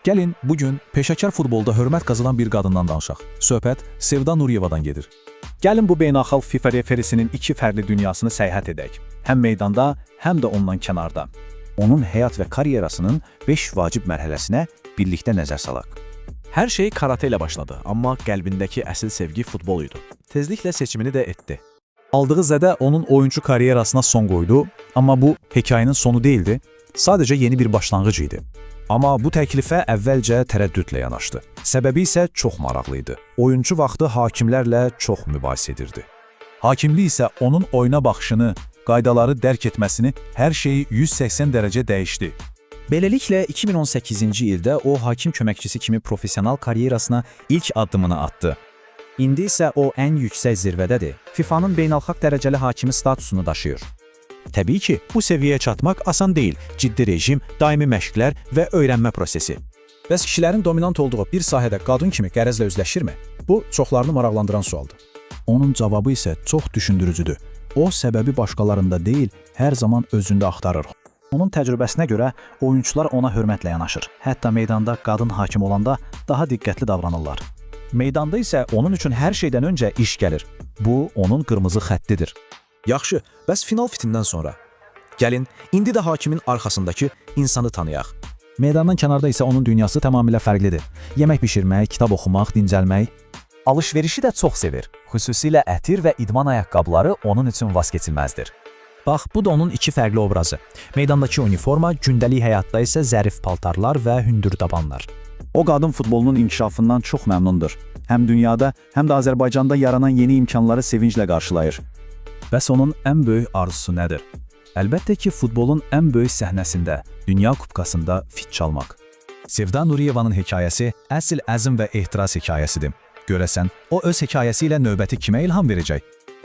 Gəlin, bugün peşəkar futbolda hörmət qazanan bir qadından danışaq. Söhbət Sevda Nuriyevadan gedir. Gəlin bu beynəlxalq FIFA referisinin iki fərqli dünyasını səyahət edək. Həm meydanda, həm də ondan kənarda. Onun həyat və karyerasının 5 vacib mərhələsinə birlikdə nəzər salaq. Hər şey karate ilə başladı, amma qəlbindəki əsl sevgi futbol idi. Tezliklə seçimini də etdi. Aldığı zədə onun oyuncu karyerasına son qoydu, amma bu hekayənin sonu değildi, sadəcə yeni bir başlanğıc idi. Amma bu təklifə əvvəlcə tərəddüdlə yanaşdı. Səbəbi isə çox maraqlı idi. Oyuncu vaxtı hakimlərlə çox mübahisə edirdi. Hakimlik isə onun oyuna baxışını, qaydaları dərk etməsini, hər şeyi 180 dərəcə dəyişdi. Beləliklə, 2018-ci ildə o hakim köməkçisi kimi professional karyerasına ilk addımını atdı. İndi isə o ən yüksək zirvədədir. FIFA-nın beynəlxalq dərəcəli hakimi statusunu daşıyır. Təbii ki, bu səviyyəyə çatmaq asan deyil. Ciddi rejim, daimi məşqlər və öyrənmə prosesi. Bəs kişilərin dominant olduğu bir sahədə qadın kimi qərəzlə üzləşirmi? Bu, çoxlarını maraqlandıran sualdır. Onun cavabı isə çox düşündürücüdür. O, səbəbi başqalarında deyil, hər zaman özündə axtarır. Onun təcrübəsinə görə oyunçular ona hörmətlə yanaşır. Hətta meydanda qadın hakim olanda daha diqqətli davranırlar. Meydanda isə onun üçün hər şeydən öncə iş gəlir. Bu, onun qırmızı xəttidir. Yaxşı, bəs final fitindən sonra? Gəlin, indi də hakimin arxasındakı insanı tanıyaq. Meydandan kənarda isə onun dünyası tamamilə fərqlidir. Yemək bişirmək, kitab oxumaq, dincəlmək. Alış-verişi də çox sevir. Xüsusilə ətir və idman ayaqqabıları onun üçün vazkeçilməzdir. Bax, bu da onun iki fərqli obrazı. Meydandakı uniforma, gündəlik həyatda isə zərif paltarlar və hündür dabanlar. O qadın futbolunun inkişafından çox məmnundur. Həm dünyada, həm də Azərbaycanda yaranan yeni imkanları sevinclə qarşılayır. Bəs onun ən böyük arzusu nədir? Əlbəttə ki, futbolun ən böyük səhnəsində, Dünya Kupkasında fit çalmaq. Sevda Nuriyevanın hekayəsi əsl əzm və ehtiras hekayəsidir. Görəsən, o öz hekayəsi ilə növbəti kimə ilham verəcək?